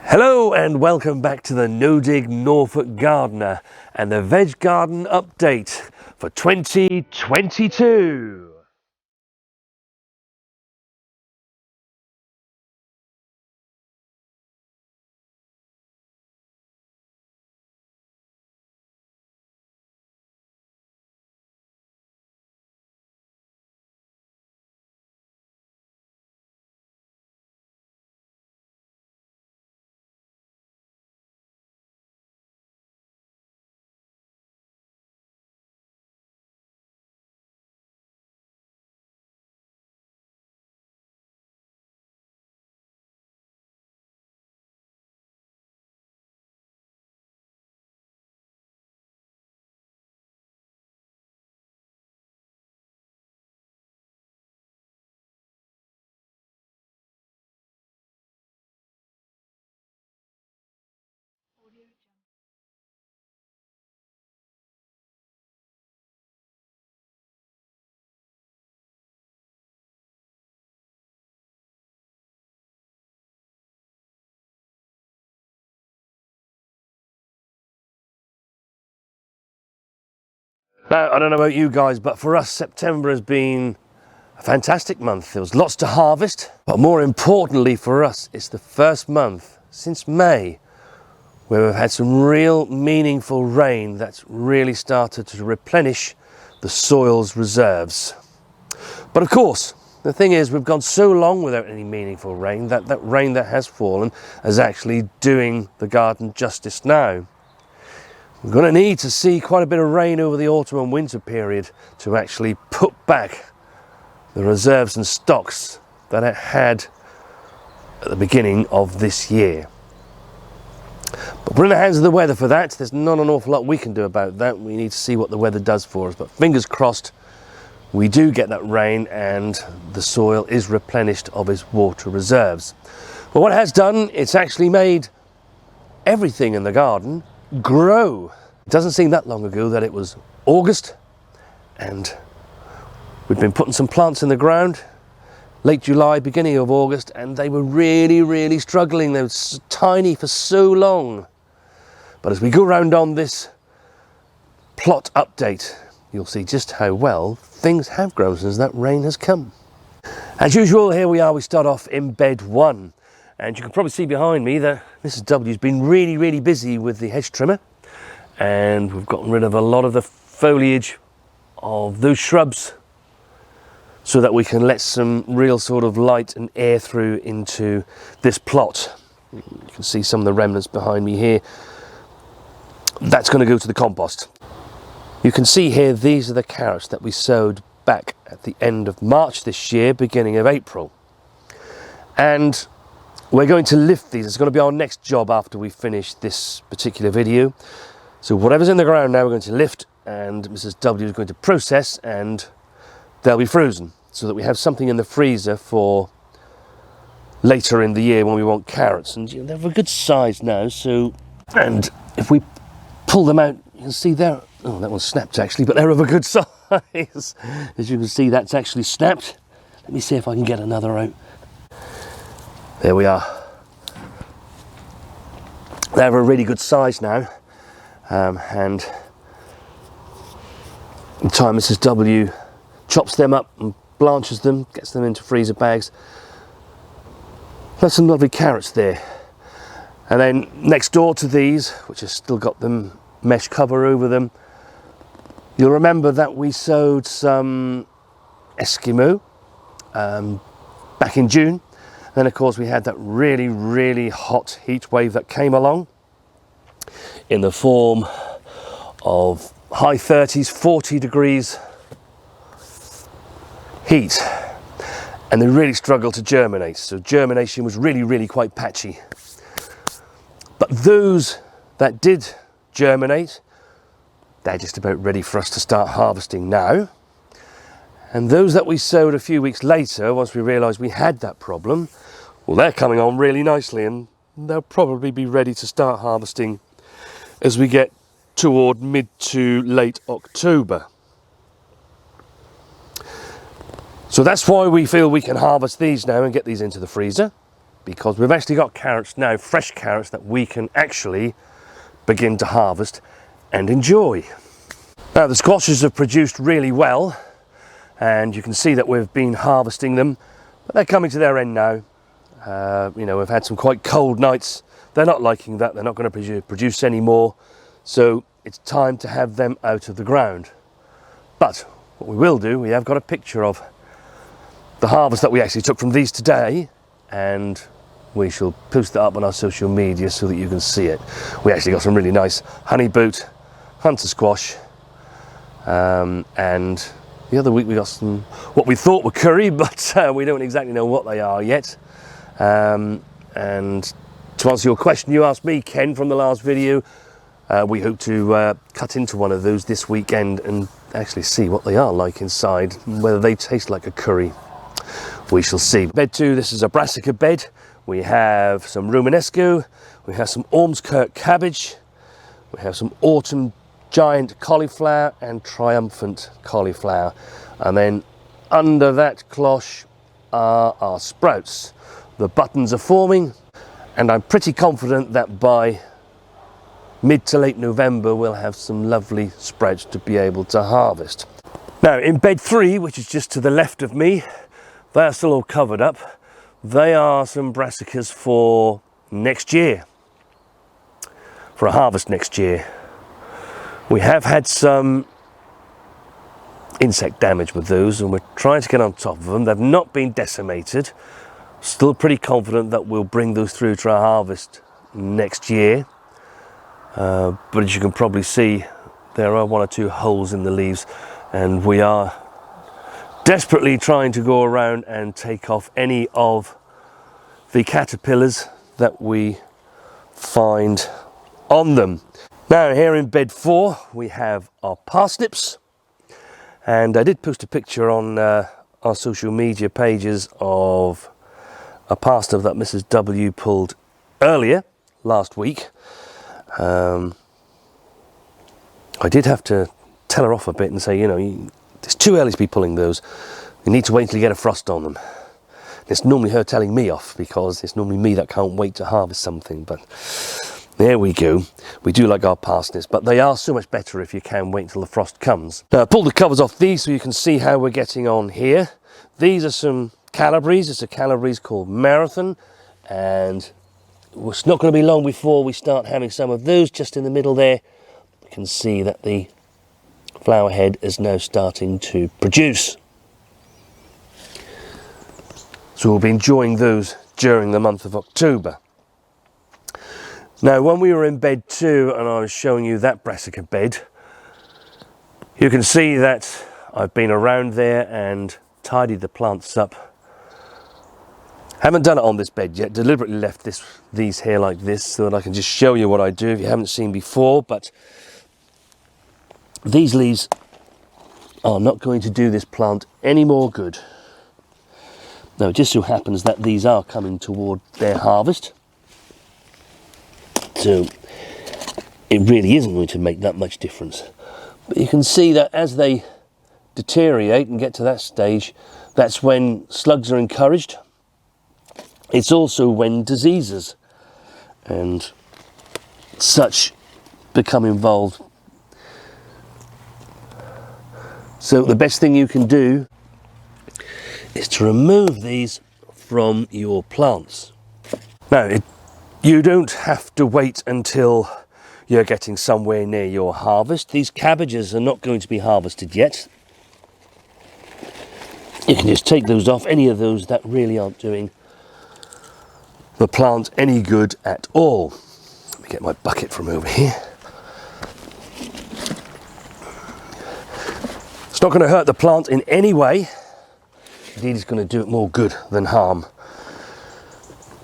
Hello and welcome back to the No Dig Norfolk Gardener and the Veg Garden Update for 2022. Now, I don't know about you guys, but for us, September has been a fantastic month. There was lots to harvest, but more importantly for us, it's the first month since May where we've had some real meaningful rain that's really started to replenish the soil's reserves. But of course, the thing is, we've gone so long without any meaningful rain that that rain that has fallen is actually doing the garden justice now. We're going to need to see quite a bit of rain over the autumn and winter period to actually put back the reserves and stocks that it had at the beginning of this year. But we're in the hands of the weather for that. There's not an awful lot we can do about that. We need to see what the weather does for us. But fingers crossed, we do get that rain and the soil is replenished of its water reserves. But what it has done, it's actually made everything in the garden grow. It doesn't seem that long ago that it was August and we'd been putting some plants in the ground late July, beginning of August, and they were really struggling. They were tiny for so long. But as we go round on this plot update, you'll see just how well things have grown since that rain has come. As usual, here we are, we start off in bed one. And you can probably see behind me that Mrs. W's been really busy with the hedge trimmer. And we've gotten rid of a lot of the foliage of those shrubs so that we can let some real sort of light and air through into this plot. You can see some of the remnants behind me here. That's going to go to the compost. You can see here, these are the carrots that we sowed back at the end of March this year, beginning of April. And we're going to lift these. It's going to be our next job after we finish this particular video. So whatever's in the ground now, we're going to lift, and Mrs. W is going to process, and they'll be frozen so that we have something in the freezer for later in the year when we want carrots. And you know, they're of a good size now. So, and if we pull them out, you can see there. Oh, that one snapped actually, but they're of a good size. As you can see, that's actually snapped. Let me see if I can get another out. There we are. They're of a really good size now. And in time Mrs. W chops them up and blanches them, gets them into freezer bags. There's some lovely carrots there. And then next door to these, which has still got them mesh cover over them, you'll remember that we sowed some Eskimo back in June. Then of course we had that really hot heat wave that came along in the form of high 30s, 40 degrees heat, and they really struggled to germinate. So germination was really quite patchy. But those that did germinate, they're just about ready for us to start harvesting now. And those that we sowed a few weeks later, once we realised we had that problem, well, they're coming on really nicely, and they'll probably be ready to start harvesting as we get toward mid to late October. So that's why we feel we can harvest these now and get these into the freezer, because we've actually got carrots now, fresh carrots, that we can actually begin to harvest and enjoy. Now the squashes have produced really well, and you can see that we've been harvesting them, but they're coming to their end now. You know, we've had some quite cold nights. They're not liking that. They're not going to produce any more, so it's time to have them out of the ground. But what we will do, we have got a picture of the harvest that we actually took from these today, and we shall post it up on our social media so that you can see it. We actually got some really nice honey boot, hunter squash, and the other week we got some what we thought were curry, but we don't exactly know what they are yet. And to answer your question you asked me, Ken, from the last video, we hope to cut into one of those this weekend and actually see what they are like inside, whether they taste like a curry. We shall see. Bed 2, this is a brassica bed. We have some Romanesco, we have some Ormskirk cabbage, we have some autumn giant cauliflower and triumphant cauliflower, and then under that cloche are our sprouts. The buttons are forming, and I'm pretty confident that by mid to late November we'll have some lovely sprouts to be able to harvest. Now in bed 3, which is just to the left of me, they are still all covered up. They are some brassicas for next year, for a harvest next year. We have had some insect damage with those, and we're trying to get on top of them. They've not been decimated. Still pretty confident that we'll bring those through to our harvest next year. But as you can probably see, there are 1 or 2 holes in the leaves, and we are desperately trying to go around and take off any of the caterpillars that we find on them. Now here in bed 4 we have our parsnips, and I did post a picture on our social media pages of a parsnip that Mrs. W pulled earlier last week. I did have to tell her off a bit and say, you know, it's too early to be pulling those. You need to wait until you get a frost on them. It's normally her telling me off, because it's normally me that can't wait to harvest something, but there we go. We do like our parsnips, but they are so much better if you can wait until the frost comes. Now, I pulled the covers off these so you can see how we're getting on here. These are some Calibres. It's a Calibres called Marathon, and it's not going to be long before we start having some of those. Just in the middle there, you can see that the flower head is now starting to produce. So we'll be enjoying those during the month of October. Now when we were in bed 2 and I was showing you that brassica bed, you can see that I've been around there and tidied the plants up. Haven't done it on this bed yet, deliberately left these here like this so that I can just show you what I do if you haven't seen before, but these leaves are not going to do this plant any more good. Now it just so happens that these are coming toward their harvest, so it really isn't going to make that much difference. But you can see that as they deteriorate and get to that stage, that's when slugs are encouraged. It's also when diseases and such become involved. So the best thing you can do is to remove these from your plants. Now, you don't have to wait until you're getting somewhere near your harvest. These cabbages are not going to be harvested yet. You can just take those off, any of those that really aren't doing the plant any good at all. Let me get my bucket from over here. It's not going to hurt the plant in any way. Indeed, it's going to do it more good than harm,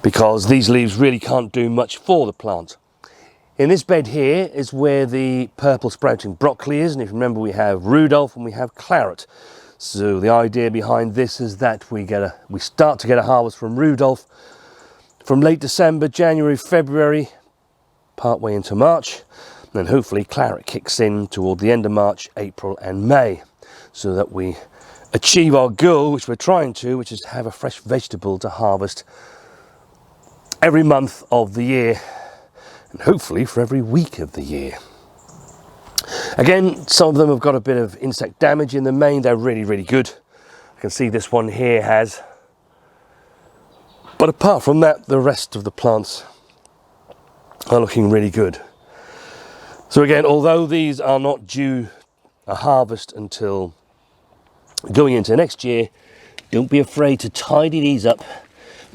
because these leaves really can't do much for the plant. In this bed here is where the purple sprouting broccoli is, and if you remember, we have Rudolph and we have Claret. So the idea behind this is that we start to get a harvest from Rudolph from late December, January, February, part way into March, and then hopefully Claret kicks in toward the end of March, April and May, so that we achieve our goal, which we're trying to, which is to have a fresh vegetable to harvest every month of the year, and hopefully for every week of the year. Again, some of them have got a bit of insect damage in the main. They're really good. I can see this one here has. But apart from that, the rest of the plants are looking really good. So again, although these are not due a harvest until going into next year, don't be afraid to tidy these up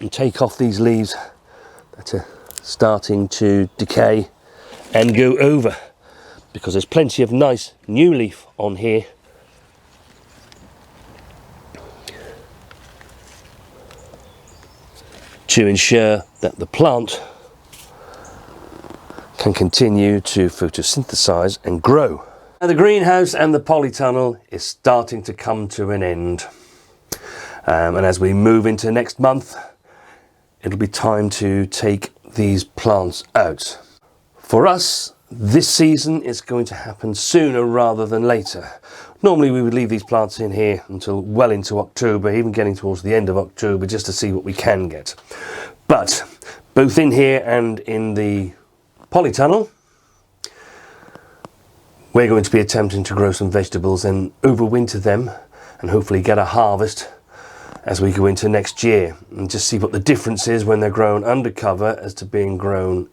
and take off these leaves that are starting to decay and go over, because there's plenty of nice new leaf on here to ensure that the plant can continue to photosynthesize and grow. Now, the greenhouse and the polytunnel is starting to come to an end. And as we move into next month, it'll be time to take these plants out. For us, this season is going to happen sooner rather than later. Normally we would leave these plants in here until well into October, even getting towards the end of October, just to see what we can get. But both in here and in the polytunnel, we're going to be attempting to grow some vegetables and overwinter them and hopefully get a harvest as we go into next year, and just see what the difference is when they're grown undercover as to being grown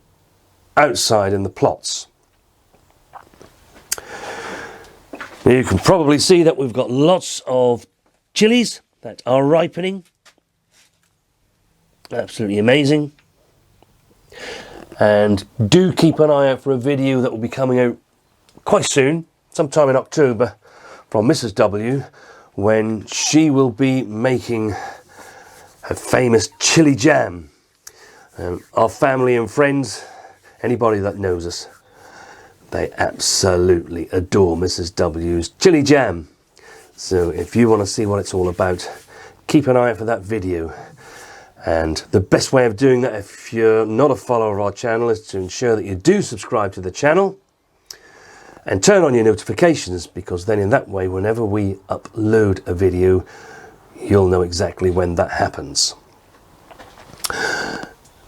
outside in the plots. Now you can probably see that we've got lots of chilies that are ripening. Absolutely amazing. And do keep an eye out for a video that will be coming out quite soon, sometime in October, from Mrs. W, when she will be making her famous chili jam. Our family and friends, anybody that knows us, they absolutely adore Mrs. W's chili jam. So if you want to see what it's all about, keep an eye out for that video. And the best way of doing that, if you're not a follower of our channel, is to ensure that you do subscribe to the channel and turn on your notifications, because then in that way, whenever we upload a video, you'll know exactly when that happens.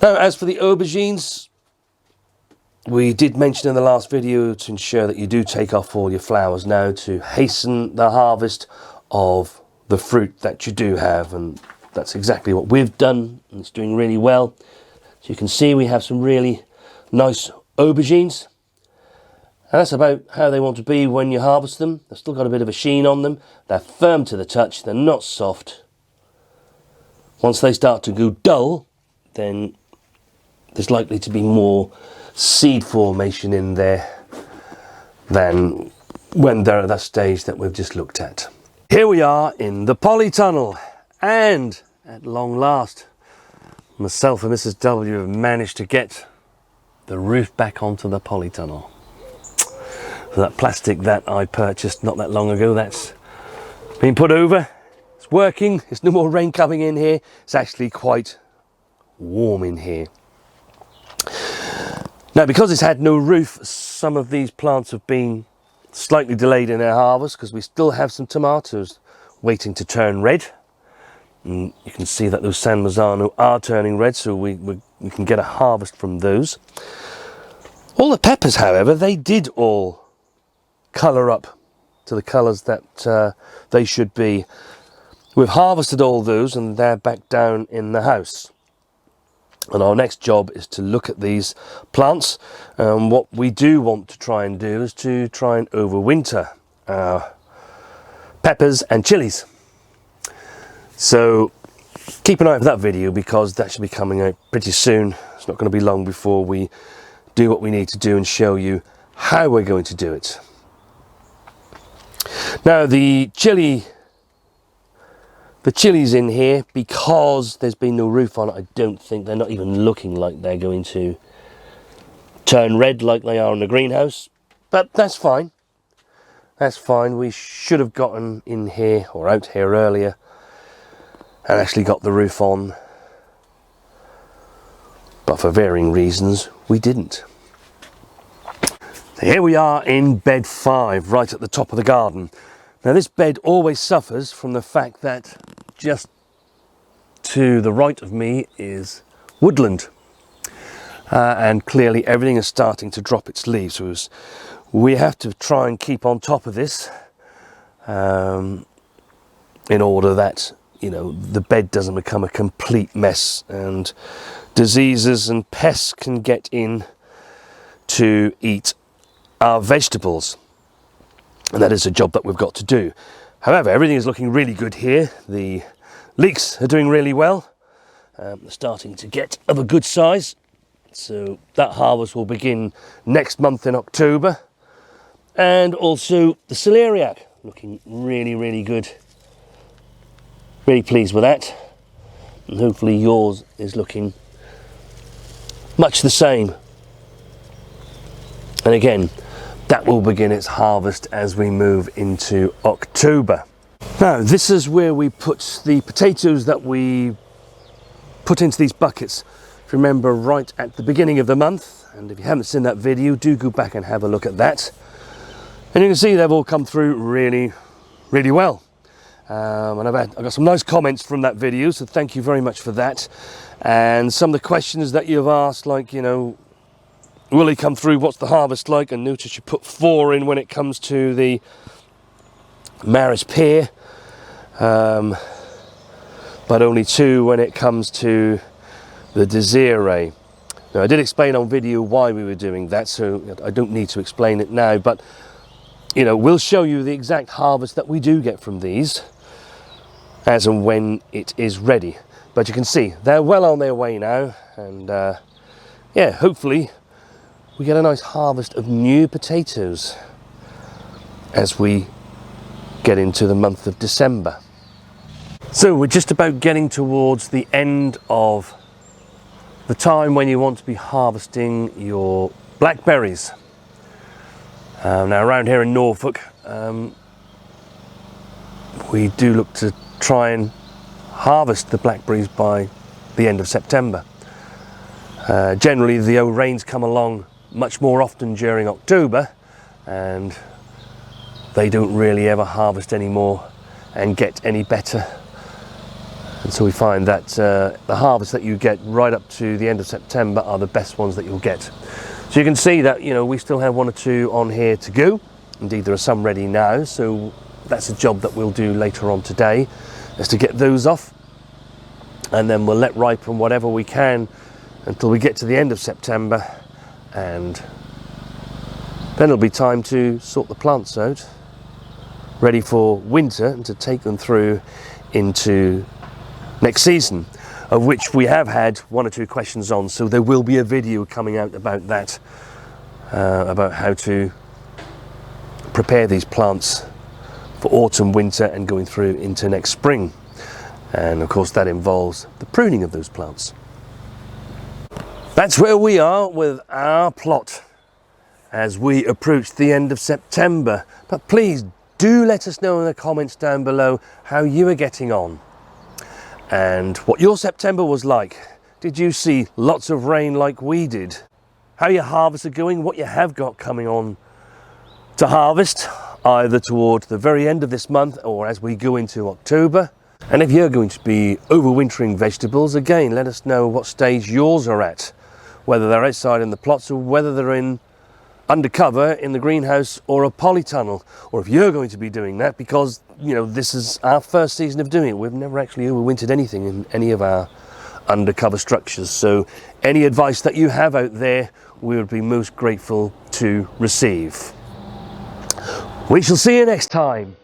Now, as for the aubergines, we did mention in the last video to ensure that you do take off all your flowers now to hasten the harvest of the fruit that you do have, and that's exactly what we've done, and it's doing really well. So you can see we have some really nice aubergines. And that's about how they want to be when you harvest them. They've still got a bit of a sheen on them. They're firm to the touch. They're not soft. Once they start to go dull, then there's likely to be more seed formation in there than when they're at that stage that we've just looked at. Here we are in the polytunnel, and at long last, myself and Mrs. W have managed to get the roof back onto the polytunnel. So that plastic that I purchased not that long ago, that's been put over. It's working. There's no more rain coming in here. It's actually quite warm in here. Now, because it's had no roof, some of these plants have been slightly delayed in their harvest, because we still have some tomatoes waiting to turn red. And you can see that those San Marzano are turning red, so we can get a harvest from those. All the peppers, however, they did all colour up to the colours that they should be. We've harvested all those and they're back down in the house. And our next job is to look at these plants. What we do want to try and do is to try and overwinter peppers and chilies. So keep an eye out for that video, because that should be coming out pretty soon. It's not going to be long before we do what we need to do and show you how we're going to do it. Now, the chilies in here, because there's been no roof on it, I don't think they're not even looking like they're going to turn red like they are in the greenhouse. But that's fine. That's fine. We should have gotten in here or out here earlier and actually got the roof on. But for varying reasons, we didn't. So here we are in bed 5, right at the top of the garden. Now, this bed always suffers from the fact that just to the right of me is woodland. and clearly everything is starting to drop its leaves. So we have to try and keep on top of this in order that, you know, the bed doesn't become a complete mess and diseases and pests can get in to eat our vegetables. And that is a job that we've got to do. However, everything is looking really good here. The leeks are doing really well. They're starting to get of a good size. So that harvest will begin next month in October. And also the celeriac, looking really, really good. Really pleased with that. And hopefully yours is looking much the same. And again, that will begin its harvest as we move into October. Now, this is where we put the potatoes that we put into these buckets. If you remember, right at the beginning of the month, and if you haven't seen that video, do go back and have a look at that. And you can see they've all come through really, really well. And I've got some nice comments from that video, so thank you very much for that. And some of the questions that you've asked, like, you know, will he come through? What's the harvest like? And notice you put 4 in when it comes to the Maris pear, but only 2 when it comes to the Desiree. Now, I did explain on video why we were doing that, so I don't need to explain it now, but you know, we'll show you the exact harvest that we do get from these as and when it is ready. But you can see they're well on their way now, and yeah, hopefully we get a nice harvest of new potatoes as we get into the month of December. So we're just about getting towards the end of the time when you want to be harvesting your blackberries. Now around here in Norfolk, we do look to try and harvest the blackberries by the end of September. Generally the rains come along much more often during October, and they don't really ever harvest anymore and get any better. And so we find that the harvest that you get right up to the end of September are the best ones that you'll get. So you can see that, you know, we still have 1 or 2 on here to go. Indeed, there are some ready now, so that's a job that we'll do later on today, is to get those off, and then we'll let ripen whatever we can until we get to the end of September, and then it'll be time to sort the plants out, ready for winter, and to take them through into next season, of which we have had 1 or 2 questions on, so there will be a video coming out about that, about how to prepare these plants for autumn, winter, and going through into next spring. And of course that involves the pruning of those plants. That's where we are with our plot as we approach the end of September. But please do let us know in the comments down below how you are getting on and what your September was like. Did you see lots of rain like we did? How your harvests are going, what you have got coming on to harvest, either toward the very end of this month or as we go into October. And if you're going to be overwintering vegetables, again, let us know what stage yours are at, whether they're outside in the plots or whether they're in undercover in the greenhouse or a polytunnel, or if you're going to be doing that, because you know this is our first season of doing it. We've never actually overwintered anything in any of our undercover structures, so any advice that you have out there we would be most grateful to receive. We shall see you next time.